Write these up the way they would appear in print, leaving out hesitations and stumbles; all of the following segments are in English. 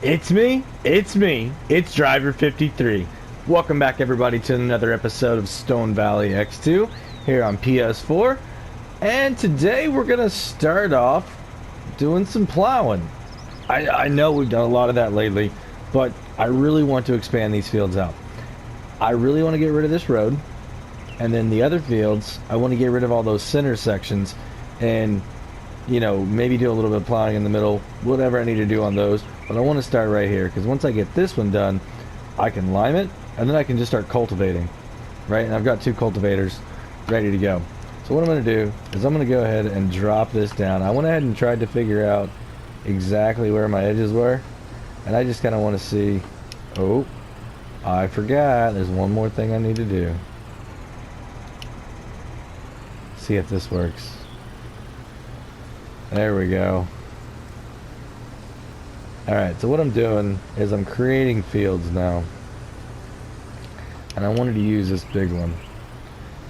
It's Driver 53. Welcome back everybody to another episode of Stone Valley X2 here on PS4. And today we're going to start off doing some plowing. I know we've done a lot of that lately, but I really want to expand these fields out. I really want to get rid of this road, and then the other fields, I want to get rid of all those center sections and, you know, maybe do a little bit of plowing in the middle, whatever I need to do on those. But I want to start right here, because once I get this one done, I can lime it, and then I can just start cultivating, right? And I've got 2 cultivators ready to go. So what I'm going to do is I'm going to go ahead and drop this down. I went ahead and tried to figure out exactly where my edges were, and I just kind of want to see. Oh, I forgot. There's one more thing I need to do. See if this works. There we go. Alright, so what I'm doing is I'm creating fields now. And I wanted to use this big one,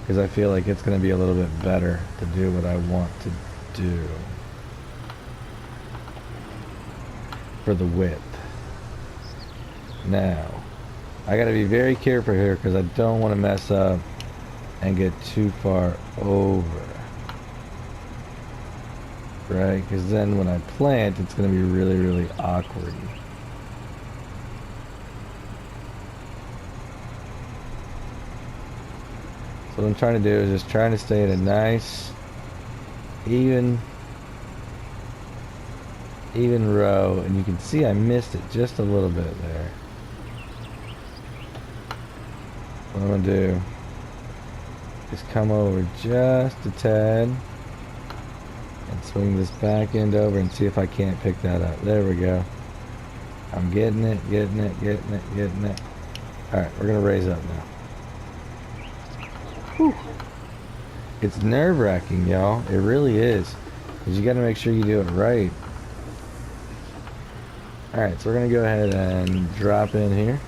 because I feel like it's going to be a little bit better to do what I want to do. For the width. Now, I got to be very careful here, because I don't want to mess up and get too far over. Right, because then when I plant, it's going to be really, really awkward. So what I'm trying to do is just trying to stay at a nice, even row, and you can see I missed it just a little bit there. What I'm going to do is come over just a tad and swing this back end over and see if I can't pick that up. There we go. I'm getting it. Alright, we're going to raise up now. Whew. It's nerve-wracking, y'all. It really is. Because you got to make sure you do it right. Alright, so we're going to go ahead and drop in here.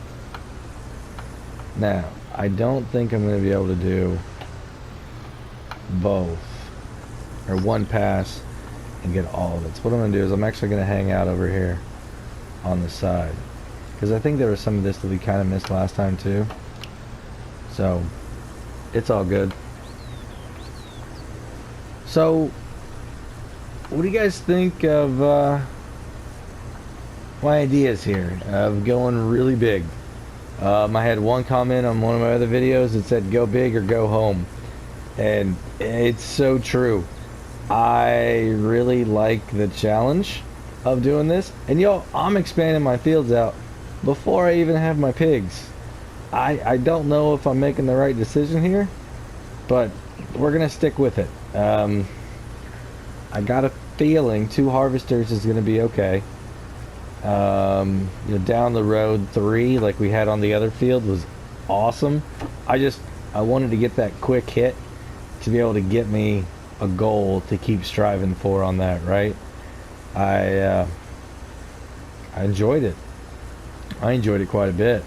Now, I don't think I'm going to be able to do both. Or one pass and get all of it. So what I'm going to do is I'm actually going to hang out over here on the side, because I think there was some of this that we kind of missed last time too. So it's all good. So what do you guys think of my ideas here of going really big? I had one comment on one of my other videos that said go big or go home, and it's so true. I really like the challenge of doing this. And y'all, I'm expanding my fields out before I even have my pigs. I don't know if I'm making the right decision here, but we're gonna stick with it. I got a feeling 2 harvesters is gonna be okay. You know, down the road 3 like we had on the other field was awesome. I wanted to get that quick hit to be able to get me a goal to keep striving for on that, right? I enjoyed it. I enjoyed it quite a bit,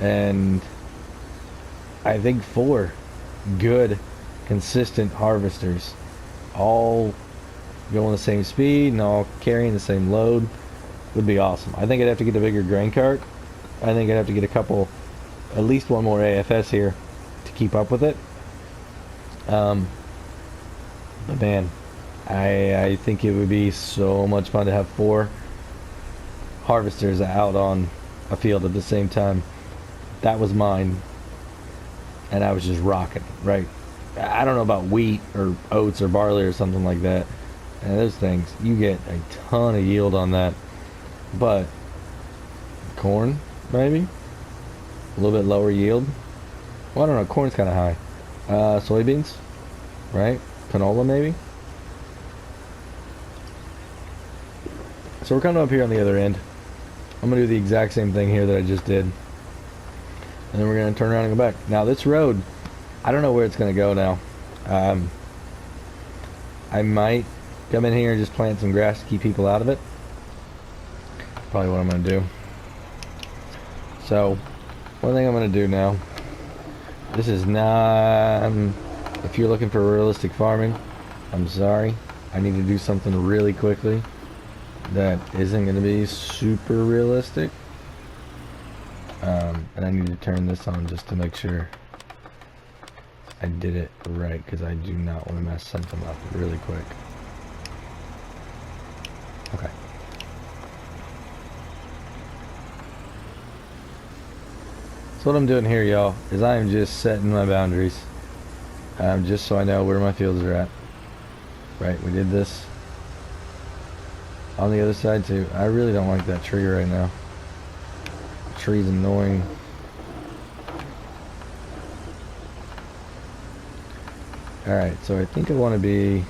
and I think 4 good, consistent harvesters, all going the same speed and all carrying the same load, would be awesome. I think I'd have to get a bigger grain cart. I think I'd have to get at least one more AFS here to keep up with it. But man, I think it would be so much fun to have 4 harvesters out on a field at the same time. That was mine, and I was just rocking, right? I don't know about wheat or oats or barley or something like that, and those things, you get a ton of yield on that. But corn, maybe a little bit lower yield. Well, I don't know, corn's kind of high. Soybeans, right? Canola maybe. So we're coming up here on the other end. I'm gonna do the exact same thing here that I just did, and then we're gonna turn around and go back. Now this road, I don't know where it's gonna go now. I might come in here and just plant some grass to keep people out of it. Probably what I'm gonna do. So one thing I'm gonna do now, this is not, if you're looking for realistic farming, I'm sorry, I need to do something really quickly. that isn't going to be super realistic. And I need to turn this on just to make sure I did it right, because I do not want to mess something up really quick. Okay. So what I'm doing here, y'all, is I am just setting my boundaries. Just so I know where my fields are at. Right, we did this on the other side too. I really don't like that tree right now. The tree's annoying. Alright, so I think I want to be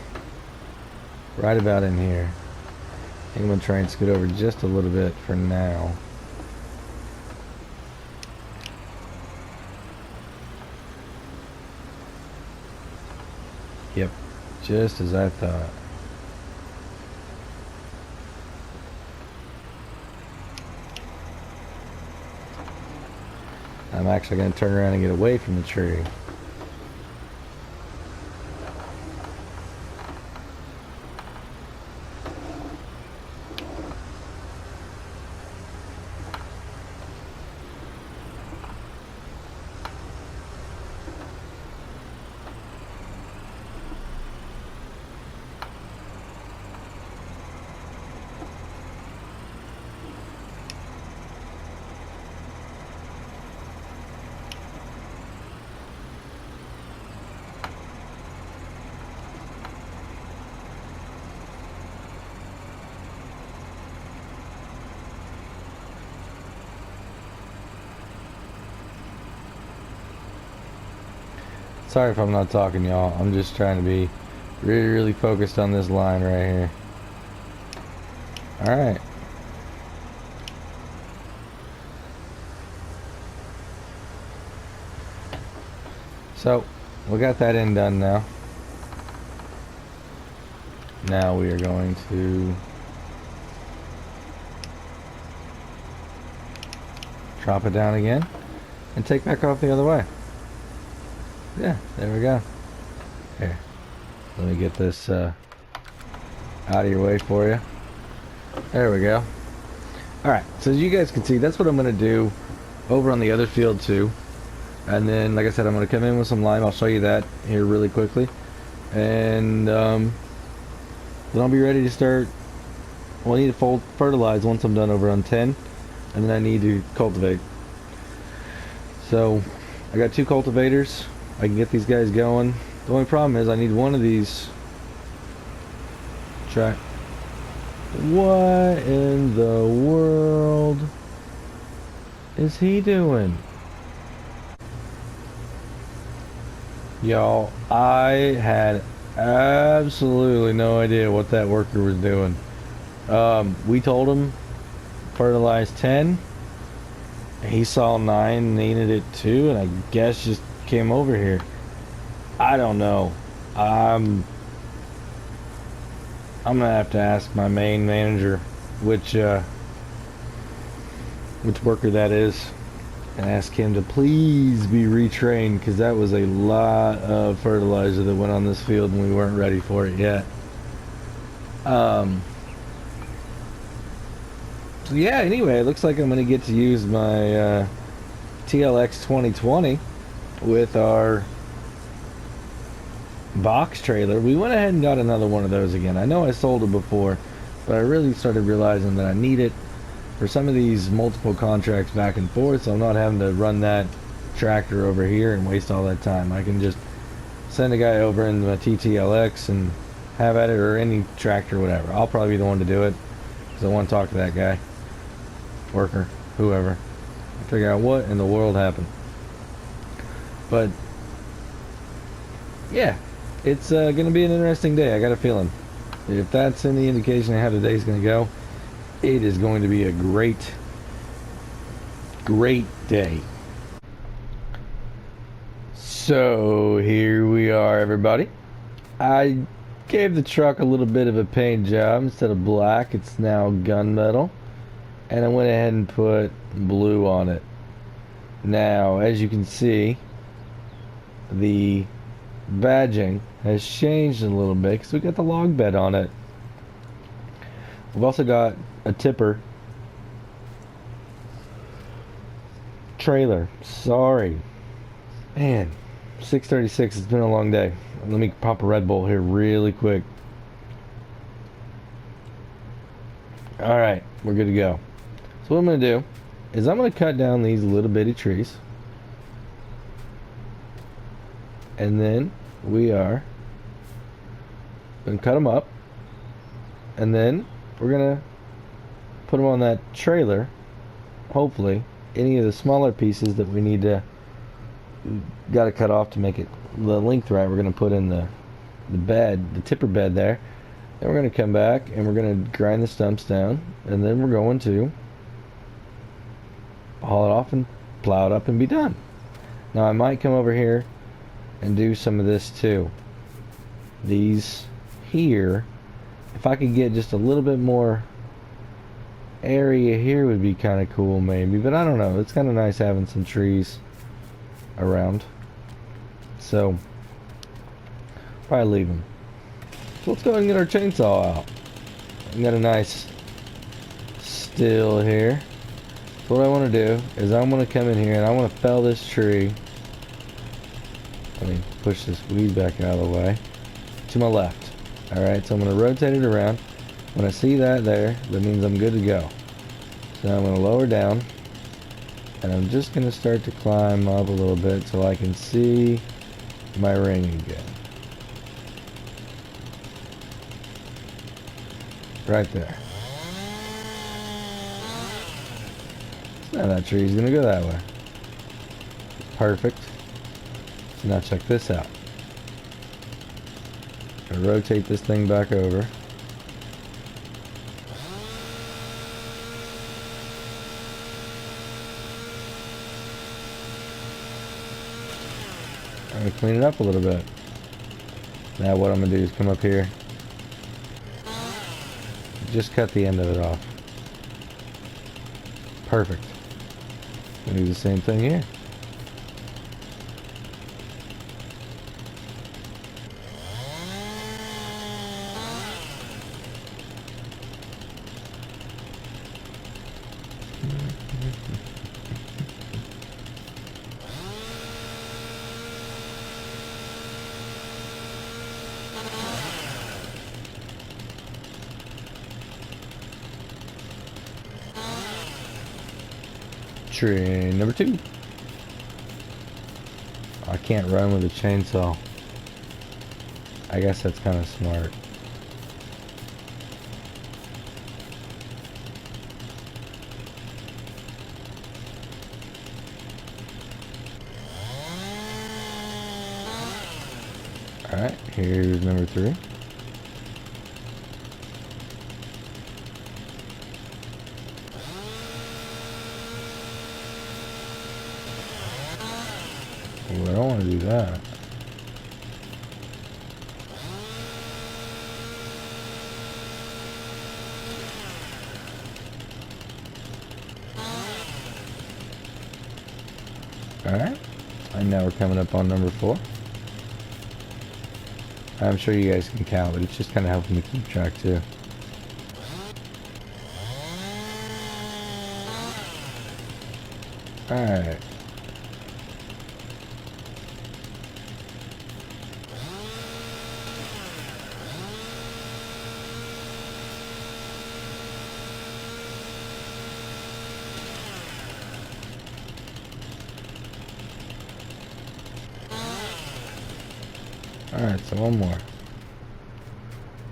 right about in here. I think I'm going to try and scoot over just a little bit for now. Yep, just as I thought. I'm actually going to turn around and get away from the tree. Sorry if I'm not talking, y'all. I'm just trying to be really, really focused on this line right here. Alright. So, we got that in done now. Now we are going to drop it down again and take back off the other way. Yeah, there we go. Here, let me get this out of your way for you. There we go. Alright, so as you guys can see, that's what I'm going to do over on the other field too. And then, like I said, I'm going to come in with some lime. I'll show you that here really quickly. And then I'll be ready to start. Well, I need to fertilize once I'm done over on 10. And then I need to cultivate. So, I got 2 cultivators. I can get these guys going. The only problem is I need one of these. What in the world is he doing? Y'all, I had absolutely no idea what that worker was doing. We told him fertilize 10. He saw 9, needed it 2, and I guess just came over here. I don't know. I'm gonna have to ask my main manager which worker that is, and ask him to please be retrained, because that was a lot of fertilizer that went on this field and we weren't ready for it yet. So yeah, anyway, it looks like I'm gonna get to use my TLX 2020 with our box trailer. We went ahead and got another one of those again. I know I sold it before, but I really started realizing that I need it for some of these multiple contracts back and forth, so I'm not having to run that tractor over here and waste all that time. I can just send a guy over in my TTLX and have at it, or any tractor, whatever. I'll probably be the one to do it, because I want to talk to that guy, worker, whoever, figure out what in the world happened. But yeah, it's gonna be an interesting day. I got a feeling, if that's any indication of how today's gonna go, it is going to be a great day. So here we are, everybody. I gave the truck a little bit of a paint job. Instead of black, it's now gunmetal, and I went ahead and put blue on it. Now, as you can see, the badging has changed a little bit because we got the log bed on it. We've also got a tipper trailer. Sorry. Man, 6:36. It's been a long day. Let me pop a Red Bull here really quick. Alright, we're good to go. So what I'm going to do is I'm going to cut down these little bitty trees. And then we are going to cut them up. And then we're going to put them on that trailer. Hopefully, any of the smaller pieces that we need to got to cut off to make it the length right, we're going to put in the bed, the tipper bed there. Then we're going to come back and we're going to grind the stumps down, and then we're going to haul it off and plow it up and be done. Now I might come over here and do some of this too. These here, if I could get just a little bit more area here would be kind of cool maybe, but I don't know. It's kind of nice having some trees around. So probably leave them. So let's go ahead and get our chainsaw out. We got a nice still here. So what I want to do is I'm going to come in here and I want to fell this tree. Let me push this weed back out of the way. To my left. Alright, so I'm going to rotate it around. When I see that there, that means I'm good to go. So now I'm going to lower down. And I'm just going to start to climb up a little bit so I can see my ring again. Right there. Now that tree's going to go that way. Perfect. So now check this out. I'm going to rotate this thing back over. I'm going to clean it up a little bit. Now what I'm going to do is come up here. Just cut the end of it off. Perfect. I'm going to do the same thing here. Tree number 2. I can't run with a chainsaw. I guess that's kind of smart. Alright, here's number 3. Well, I don't want to do that. Alright, and now we're coming up on number 4. I'm sure you guys can count, but it's just kind of helping me keep track too. Alright. Alright, so one more. I'm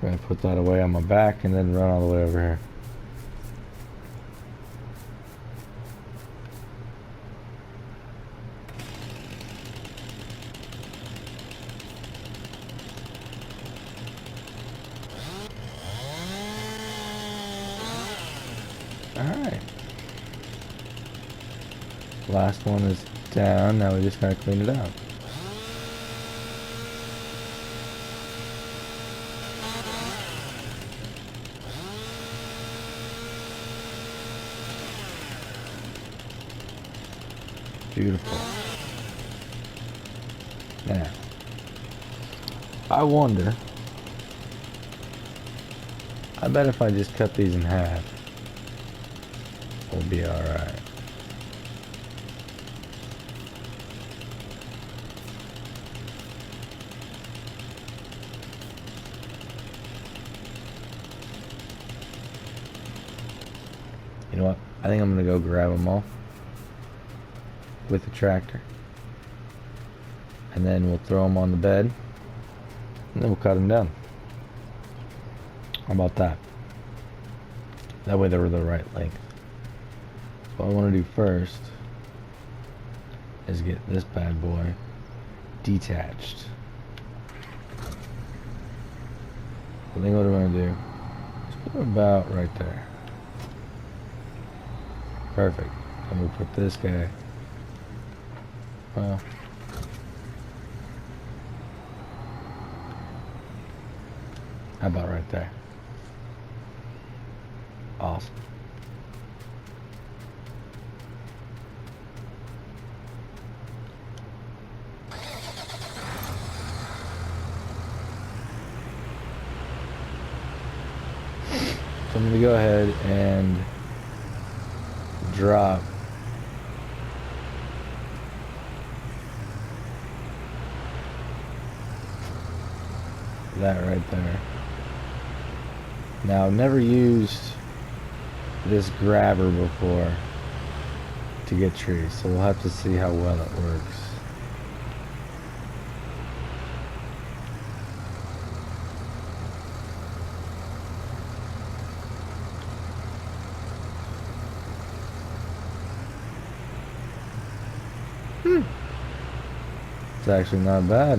going to put that away on my back and then run all the way over here. Alright. Last one is down. Now we just gotta clean it out. Beautiful. Now, I I bet if I just cut these in half, we'll be alright. You know what? I think I'm gonna go grab them all with the tractor. And then we'll throw them on the bed. And then we'll cut them down. How about that? That way they were the right length. What I want to do first is get this bad boy detached. I think what I'm going to do is put it about right there. Perfect. I'm going to put this guy, well, how about right there? Awesome. So I'm going to go ahead and drop that right there. Now, I've never used this grabber before to get trees, so we'll have to see how well it works. It's actually not bad.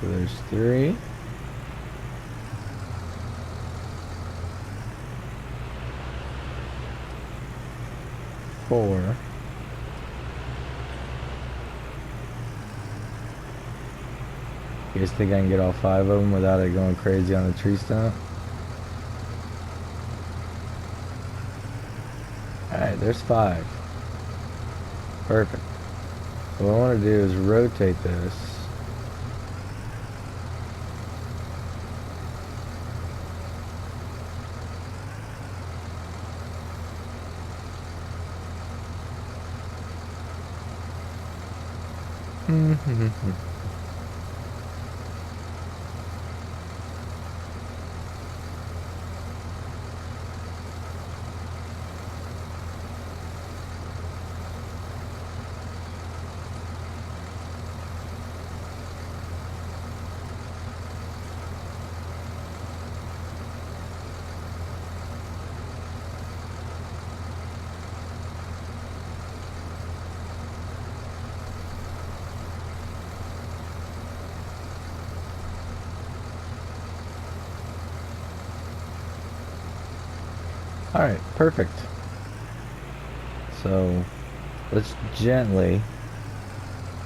So there's 3. 4. You guys think I can get all 5 of them without it going crazy on the tree stump? Alright, there's 5. Perfect. So what I want to do is rotate this. Alright, perfect. So let's gently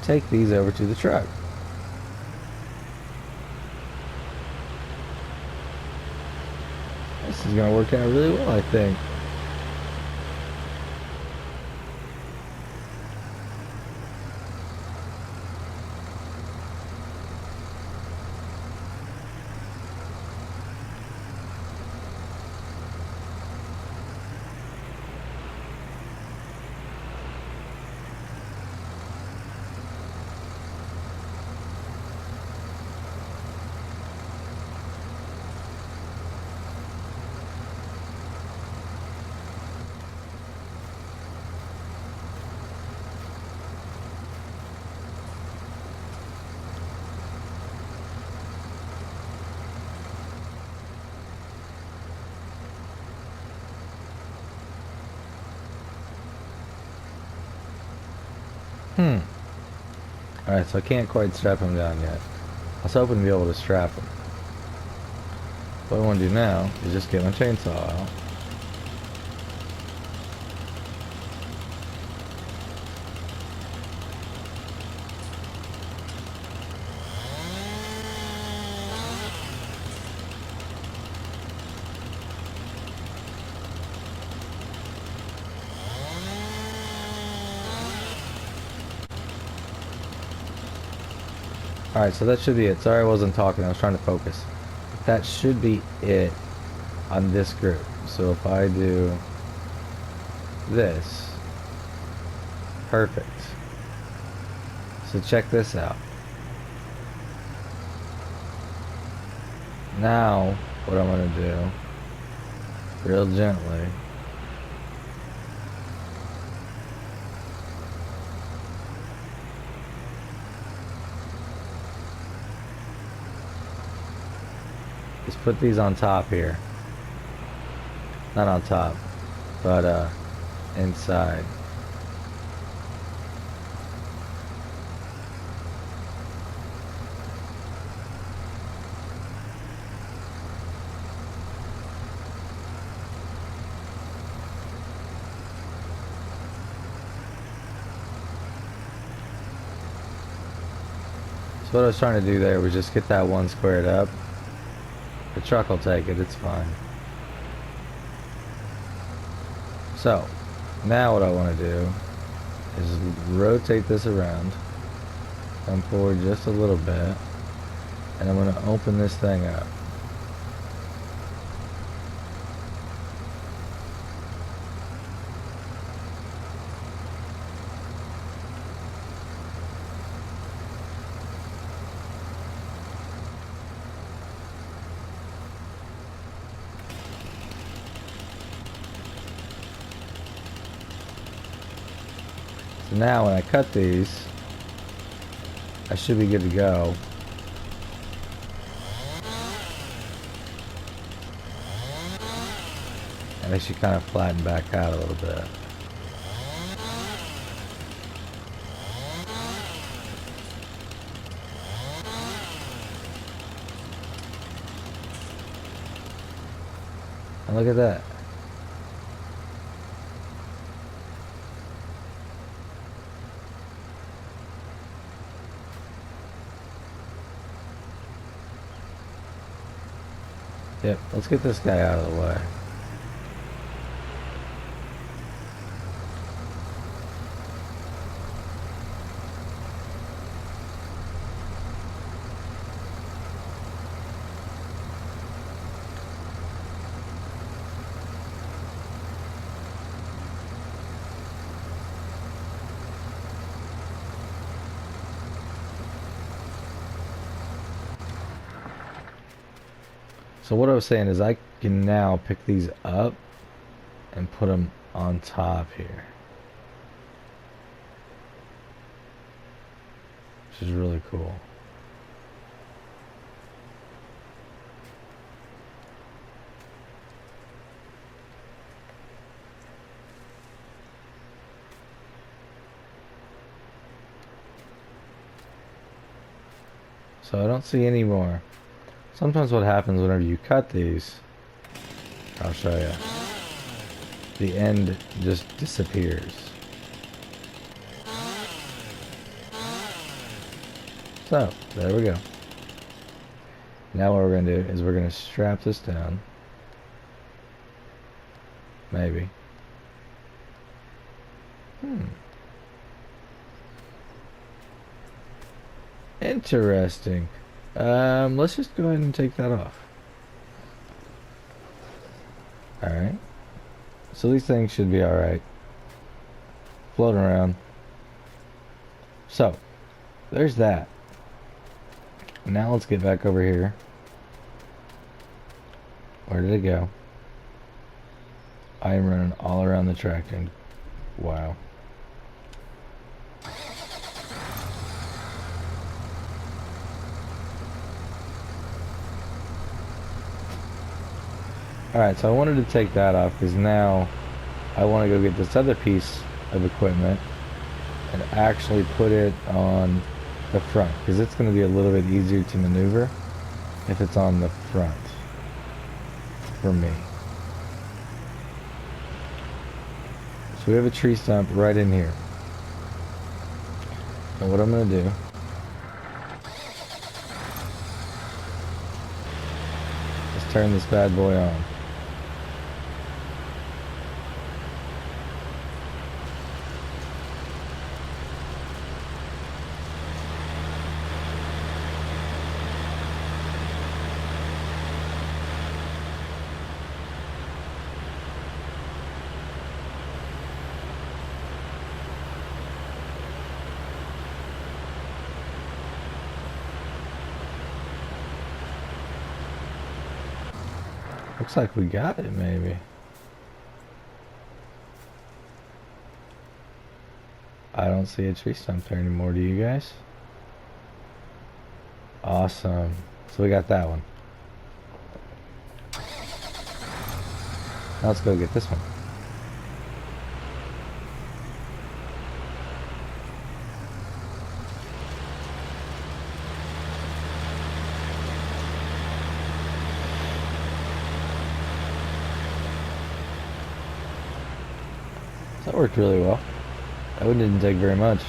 take these over to the truck. This is going to work out really well, I think. Alright, so I can't quite strap him down yet. I was hoping to be able to strap him. What I want to do now is just get my chainsaw out. Alright, so that should be it. Sorry I wasn't talking, I was trying to focus. That should be it on this group. So if I do this, perfect. So check this out. Now, what I'm going to do, real gently, is put these on top here. Not on top, but inside. So what I was trying to do there was just get that one squared up. The truck will take it, it's fine. So, now what I want to do is rotate this around, come forward just a little bit, and I'm going to open this thing up. So now when I cut these, I should be good to go. And they should kind of flatten back out a little bit. And look at that. Yep, let's get this guy out of the way. So what I was saying is I can now pick these up and put them on top here, which is really cool. So I don't see any more. Sometimes what happens whenever you cut these, I'll show you, the end just disappears. So, there we go. Now what we're going to do is we're going to strap this down. Maybe. Interesting. Let's just go ahead and take that off. Alright. So these things should be alright. Floating around. So, there's that. Now let's get back over here. Where did it go? I am running all around the track and wow. Alright, so I wanted to take that off because now I want to go get this other piece of equipment and actually put it on the front because it's going to be a little bit easier to maneuver if it's on the front for me. So we have a tree stump right in here. And what I'm going to do is turn this bad boy on. Looks like we got it, maybe. I don't see a tree stump there anymore, do you guys? Awesome. So we got that one. Now let's go get this one. That worked really well. That one didn't take very much.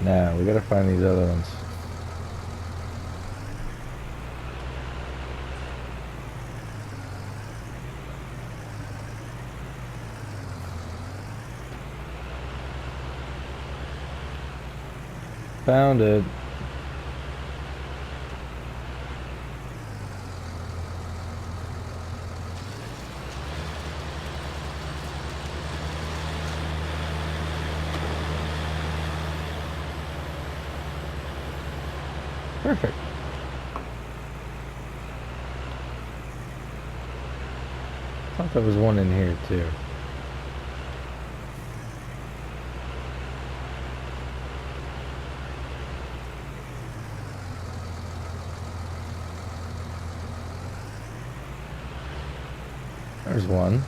Now, we gotta find these other ones. Found it. Perfect. I thought there was one in here too. There's one.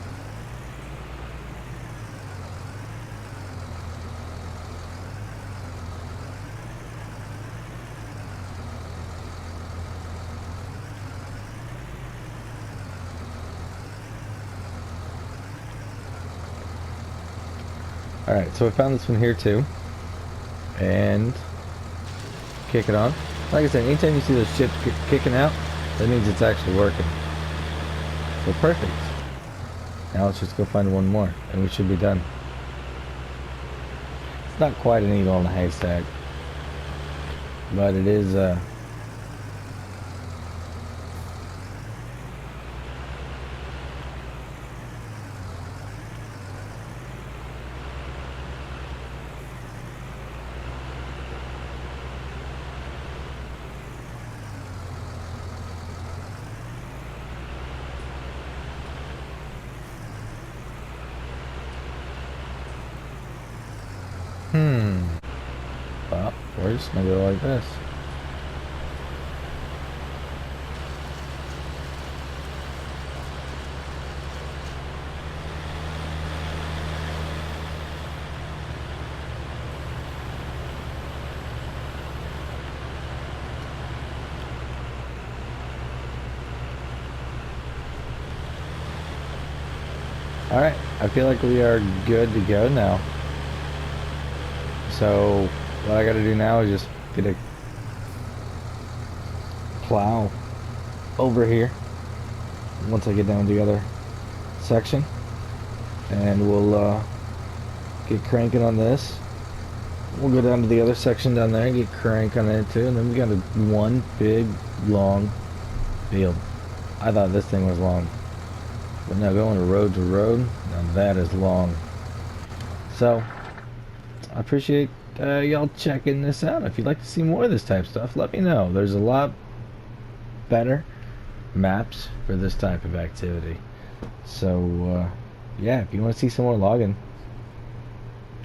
Alright, so I found this one here too. And kick it on. Like I said, anytime you see those chips kicking out, that means it's actually working. So perfect. Now let's just go find one more, and we should be done. It's not quite a needle in a haystack, but it is well, we're just gonna go like this. Alright, I feel like we are good to go now. So what I gotta do now is just get a plow over here once I get down to the other section, and we'll get cranking on this. We'll go down to the other section down there and get crank on it too, and then we got one big long field. I thought this thing was long, but now going to road, now that is long. So I appreciate y'all checking this out. If you'd like to see more of this type of stuff, let me know. There's a lot better maps for this type of activity. So yeah, if you want to see some more logging,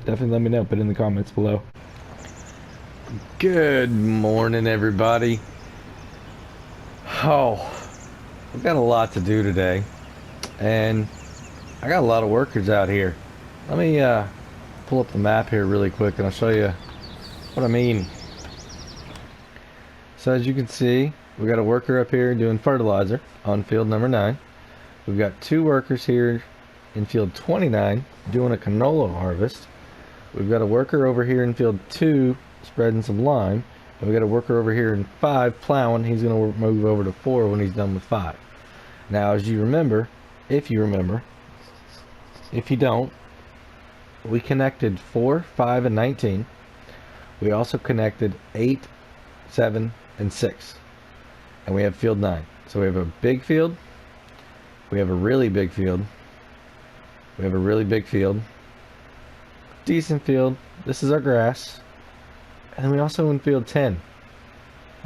definitely let me know. Put it in the comments below. Good morning, everybody. Oh, I've got a lot to do today, and I got a lot of workers out here. Let me pull up the map here really quick, and I'll show you what I mean. So as you can see, we got a worker up here doing fertilizer on field number 9. We've got 2 workers here in field 29 doing a canola harvest. We've got a worker over here in field 2 spreading some lime, and we got a worker over here in 5 plowing. He's going to move over to 4 when he's done with 5. Now, as you remember, if you don't, we connected 4, 5, and 19. We also connected 8, 7, and 6. And we have field 9. So we have a big field. We have a really big field. We have a really big field. Decent field. This is our grass. And we also in field 10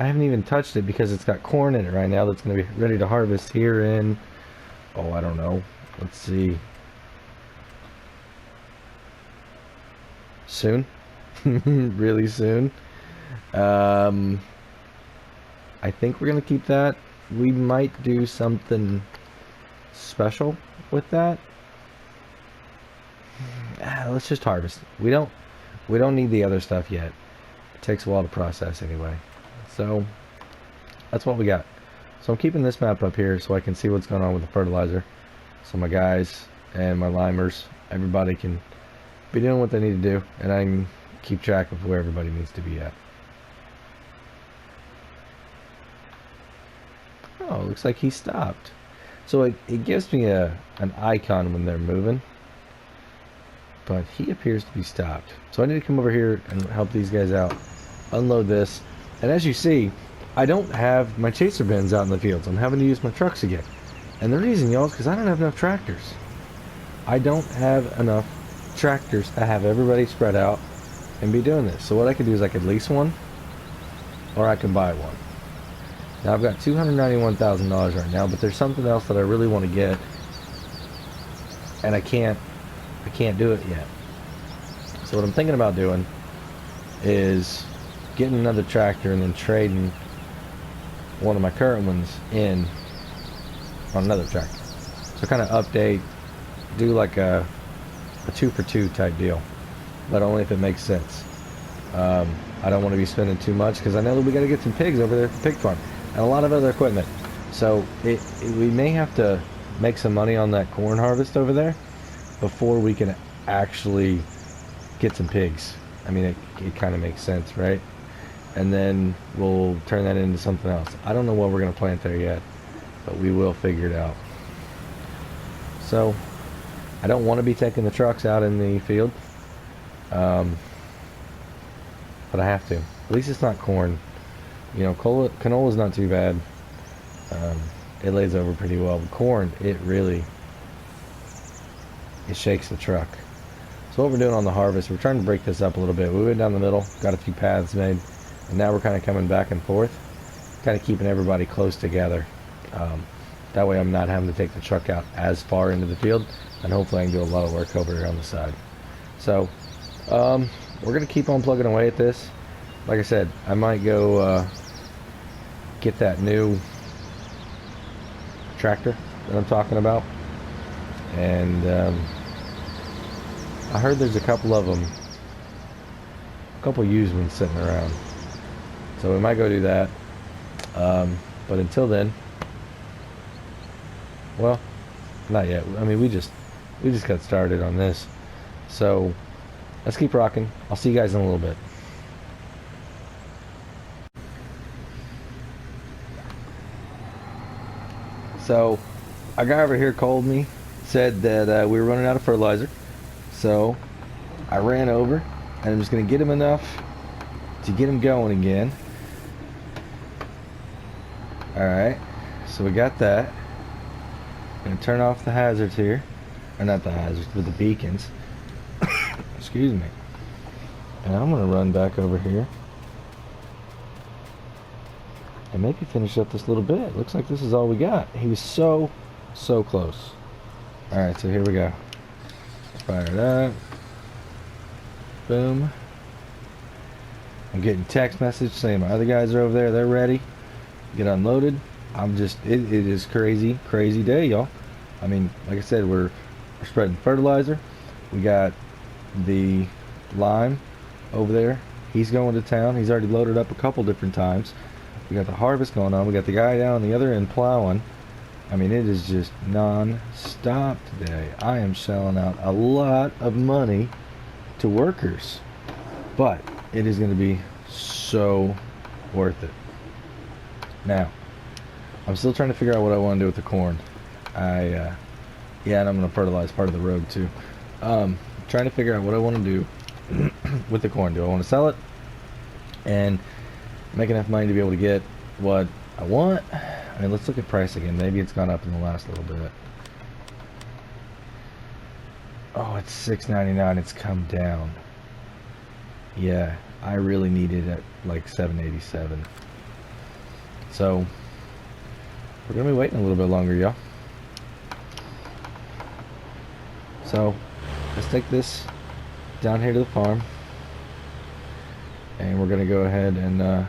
I haven't even touched it because it's got corn in it right now that's going to be ready to harvest here in, oh, I don't know. Let's see. Soon. Really soon. I think we're going to keep that. We might do something special with that. Let's just harvest. We don't need the other stuff yet. It takes a while to process anyway. So that's what we got. So I'm keeping this map up here so I can see what's going on with the fertilizer. So my guys and my limers, everybody can be doing what they need to do, and I can keep track of where everybody needs to be at. Oh, looks like he stopped. So it gives me an icon when they're moving, but he appears to be stopped. So I need to come over here and help these guys out, unload this. And as you see, I don't have my chaser bins out in the fields. I'm having to use my trucks again. And the reason, y'all, is because I don't have enough tractors. I don't have enough tractors to have everybody spread out and be doing this. So what I could do is I could lease one, or I can buy one. Now I've got $291,000 right now, but there's something else that I really want to get, and I can't do it yet. So what I'm thinking about doing is getting another tractor and then trading one of my current ones in on another tractor. So kind of update, do like a 2-for-2 type deal, but only if it makes sense. I don't want to be spending too much because I know that we got to get some pigs over there at the pig farm and a lot of other equipment. So we may have to make some money on that corn harvest over there before we can actually get some pigs. I mean, it kind of makes sense, right? And then we'll turn that into something else. I don't know what we're going to plant there yet, but we will figure it out. So I don't want to be taking the trucks out in the field, but I have to. At least it's not corn. You know, canola's not too bad. It lays over pretty well. But corn, it shakes the truck. So what we're doing on the harvest, we're trying to break this up a little bit. We went down the middle, got a few paths made, and now we're kind of coming back and forth, kind of keeping everybody close together. That way I'm not having to take the truck out as far into the field, and hopefully I can do a lot of work over here on the side. So we're going to keep on plugging away at this. Like I said, I might go get that new tractor that I'm talking about, and I heard there's a couple of them, a couple used ones sitting around, so we might go do that. But until then, well, not yet. I mean, we just got started on this, so let's keep rocking. I'll see you guys in a little bit. So a guy over here called me, said that we were running out of fertilizer. So I ran over, and I'm just going to get him enough to get him going again. Alright, so we got that. Going to turn off the hazards here. Or not the hazards, but the beacons. Excuse me. And I'm going to run back over here and maybe finish up this little bit. Looks like this is all we got. He was so close. Alright, so here we go. Fire it up. Boom. I'm getting text message saying my other guys are over there. They're ready. Get unloaded. It is crazy day, y'all. I mean, like I said, we're spreading fertilizer. We got the lime over there. He's going to town. He's already loaded up a couple different times. We got the harvest going on. We got the guy down on the other end plowing. I mean, it is just non-stop today. I am shelling out a lot of money to workers, but it is going to be so worth it. Now, I'm still trying to figure out what I want to do with the corn. Yeah, and I'm going to fertilize part of the road too. Trying to figure out what I want to do with the corn. Do I want to sell it and make enough money to be able to get what I want? I mean, let's look at price again. Maybe it's gone up in the last little bit. Oh, it's $6.99. It's come down. Yeah, I really need it at like $7.87. So we're gonna be waiting a little bit longer, y'all. So let's take this down here to the farm, and we're gonna go ahead and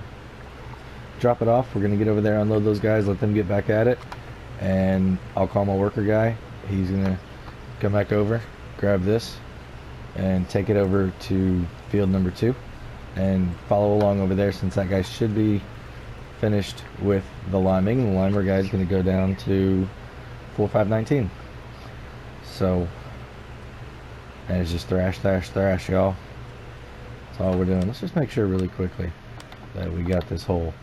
drop it off. We're gonna get over there, unload those guys, let them get back at it, and I'll call my worker guy. He's gonna come back over, grab this, and take it over to field number 2 and follow along over there, since that guy should be finished with the liming. The limer guy's gonna go down to 4519. So, and it's just thrash, y'all. That's all we're doing. Let's just make sure really quickly that we got this whole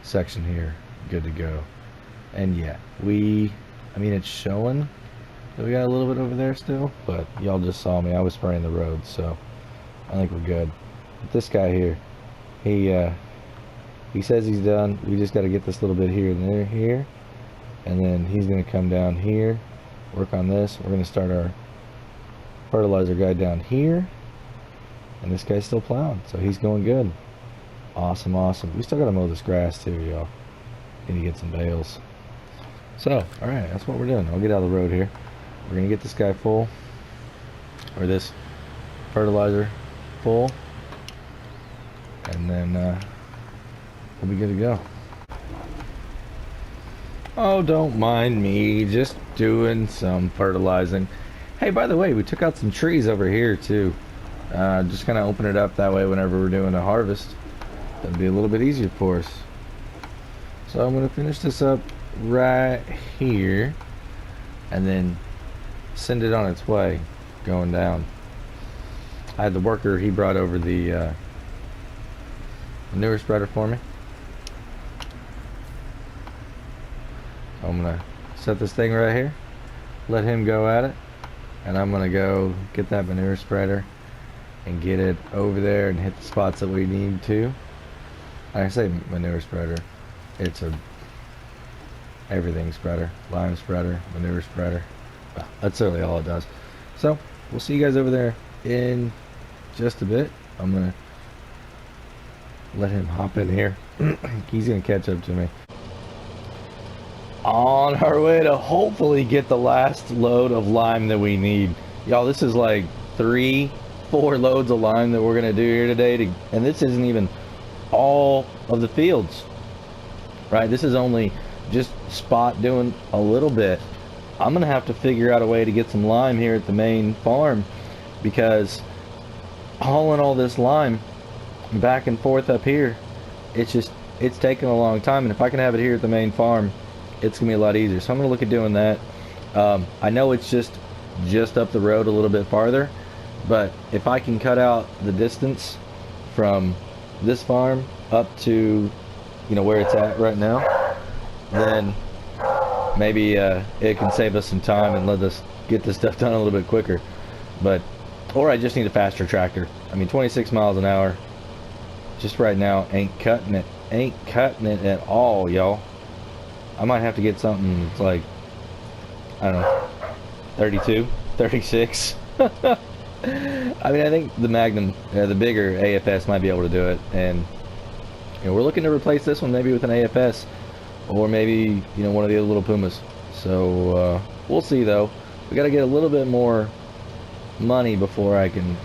section here good to go. And yeah, I mean, it's showing that we got a little bit over there still, but y'all just saw me. I was spraying the road, so I think we're good. But this guy here, he says he's done. We just got to get this little bit here and there here, and then he's going to come down here, work on this. We're going to start our fertilizer guy down here, and this guy's still plowing, so he's going good. Awesome, awesome. We still got to mow this grass too, y'all. Need to get some bales. So, alright, that's what we're doing. I'll get out of the road here. We're going to get this guy full, or this fertilizer full, and then we'll be good to go. Oh, don't mind me, just doing some fertilizing. Hey, by the way, we took out some trees over here too. Just kind of open it up that way whenever we're doing a harvest. That'd be a little bit easier for us. So I'm going to finish this up right here, and then send it on its way going down. I had the worker, he brought over the manure spreader for me. I'm gonna set this thing right here, let him go at it, and I'm gonna go get that manure spreader and get it over there and hit the spots that we need to. I say manure spreader, it's a everything spreader, lime spreader, manure spreader. Well, that's really all it does. So we'll see you guys over there in just a bit. I'm gonna let him hop in here. He's gonna catch up to me. On our way to hopefully get the last load of lime that we need. Y'all, this is like 3-4 loads of lime that we're gonna do here today, and this isn't even all of the fields, right? This is only just Spot doing a little bit. I'm gonna have to figure out a way to get some lime here at the main farm, because hauling all this lime back and forth up here, it's taking a long time, and if I can have it here at the main farm, it's gonna be a lot easier. So I'm gonna look at doing that. I know it's just up the road a little bit farther, but if I can cut out the distance from this farm up to, you know, where it's at right now, then maybe it can save us some time and let us get this stuff done a little bit quicker. But or I just need a faster tractor. I mean, 26 miles an hour just right now ain't cutting it at all, y'all. I might have to get something that's like, I don't know, 32, 36. I mean, I think the Magnum, the bigger AFS might be able to do it, and you know, we're looking to replace this one maybe with an AFS, or maybe, you know, one of the other little Pumas. So we'll see though. We got to get a little bit more money before I can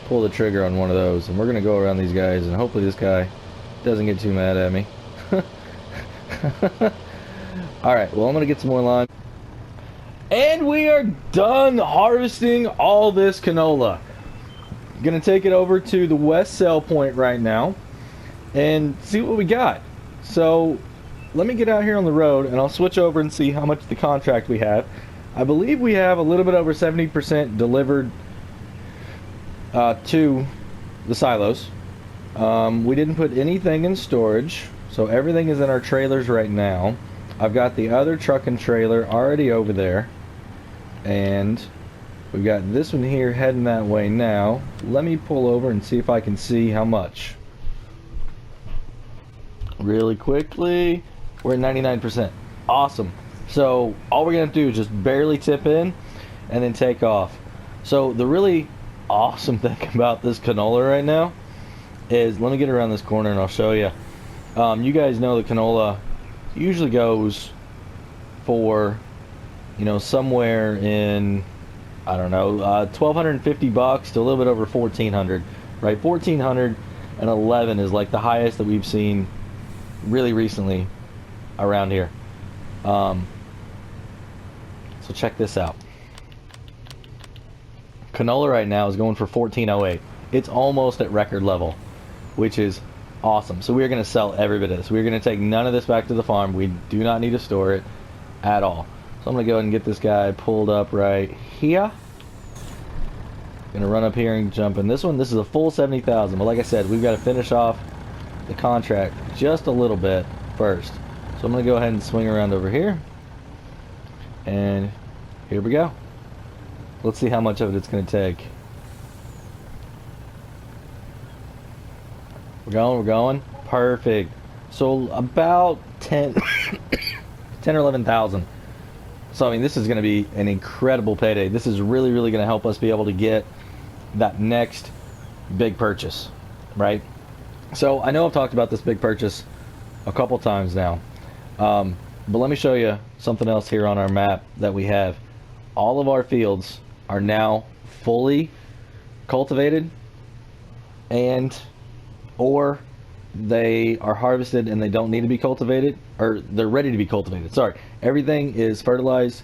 pull the trigger on one of those, and we're gonna go around these guys, and hopefully this guy doesn't get too mad at me. Alright, well, I'm gonna get some more lime. And we are done harvesting all this canola. Gonna take it over to the west sell point right now and see what we got. So let me get out here on the road and I'll switch over and see how much the contract we have. I believe we have a little bit over 70% delivered to the silos. We didn't put anything in storage, so everything is in our trailers right now. I've got the other truck and trailer already over there, and we've got this one here heading that way now. Let me pull over and see if I can see how much. Really quickly, we're at 99%. Awesome. So all we're gonna do is just barely tip in and then take off. So the really awesome thing about this canola right now is, let me get around this corner and I'll show you. You guys know the canola usually goes for, somewhere in, I don't know, 1,250 bucks to a little bit over 1,400, right? 1,411 is like the highest that we've seen really recently around here. So check this out. Canola right now is going for 1408. It's almost at record level, which is awesome. So we're going to sell every bit of this. We're going to take none of this back to the farm. We do not need to store it at all. So I'm going to go ahead and get this guy pulled up right here. Going to run up here and jump in this one. This is a full 70,000. But like I said, we've got to finish off the contract just a little bit first. So I'm going to go ahead and swing around over here. And here we go. Let's see how much of it it's going to take. We're going. Perfect. So about 10 or 11,000. So I mean, this is going to be an incredible payday. This is really going to help us be able to get that next big purchase, right? So I know I've talked about this big purchase a couple times now. But let me show you something else here on our map that we have. All of our fields are now fully cultivated, or they are harvested and they don't need to be cultivated, or they're ready to be cultivated. Sorry, everything is fertilized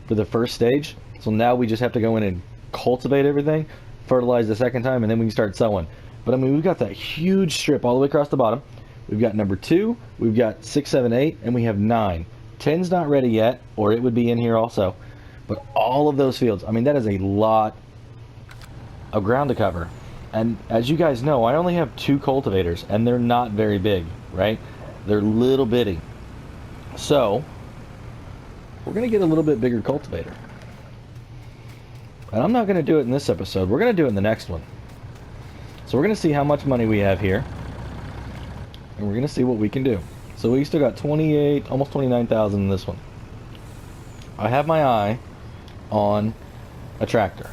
for the first stage. So now we just have to go in and cultivate everything, fertilize the second time, and then we can start sowing. But I mean, we've got that huge strip all the way across the bottom. We've got number 2, we've got 6, 7, 8, and we have 9. 10's not ready yet, or it would be in here also. But all of those fields, I mean, that is a lot of ground to cover. And as you guys know, I only have 2 cultivators, and they're not very big, right? They're little bitty. So we're going to get a little bit bigger cultivator. And I'm not going to do it in this episode. We're going to do it in the next one. So we're going to see how much money we have here. And we're going to see what we can do. So we still got 28, almost 29,000 in this one. I have my eye on a tractor.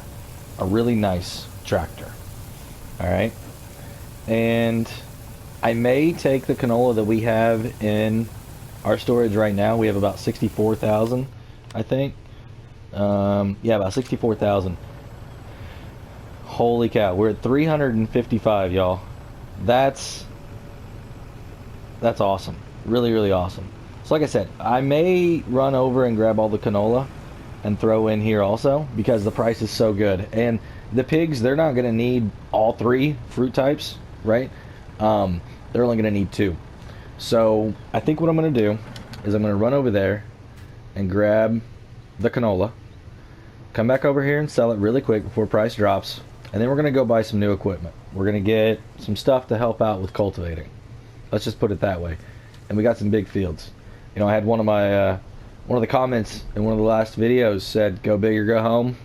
A really nice tractor. Alright? And I may take the canola that we have in our storage right now. We have about 64,000, I think. Yeah, about 64,000. Holy cow, we're at 355, y'all. That's awesome. Really awesome. So like I said, I may run over and grab all the canola and throw in here also, because the price is so good. And the pigs, they're not going to need all 3 fruit types, right? They're only going to need 2. So I think what I'm going to do is I'm going to run over there and grab the canola, come back over here and sell it really quick before price drops, and then we're going to go buy some new equipment. We're going to get some stuff to help out with cultivating. Let's just put it that way. And we got some big fields. You know, I had one of the comments in one of the last videos said, "Go big or go home."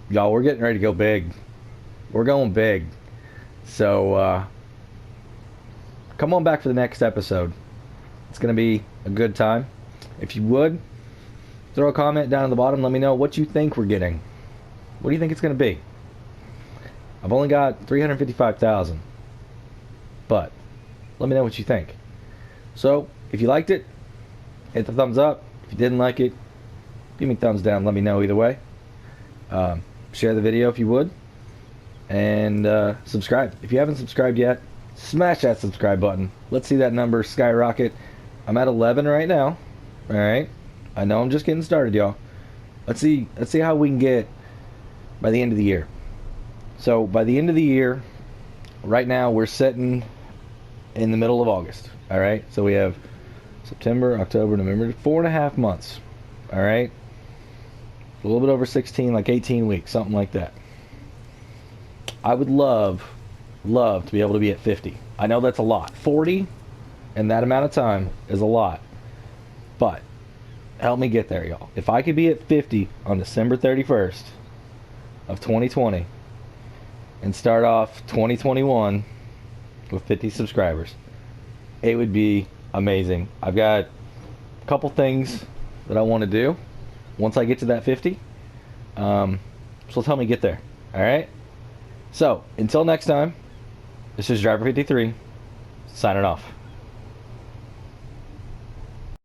Y'all, we're getting ready to go big. We're going big. So come on back for the next episode. It's going to be a good time. If you would, throw a comment down at the bottom. Let me know what you think we're getting. What do you think it's going to be? I've only got 355,000. But let me know what you think. So, if you liked it, hit the thumbs up. If you didn't like it, give me a thumbs down. Let me know either way. Share the video if you would. And subscribe. If you haven't subscribed yet, smash that subscribe button. Let's see that number skyrocket. I'm at 11 right now. Alright. I know I'm just getting started, y'all. Let's see how we can get by the end of the year. So, by the end of the year, right now we're sitting in the middle of August. Alright? So we have September, October, November, 4.5 months. Alright? A little bit over 16, like 18 weeks, something like that. I would love to be able to be at 50. I know that's a lot. 40 in that amount of time is a lot. But help me get there, y'all. If I could be at 50 on December 31st of 2020 and start off 2021 with 50 subscribers, it would be amazing. I've got a couple things that I want to do once I get to that 50. So help me get there. Alright? So, until next time, this is Driver 53, signing off.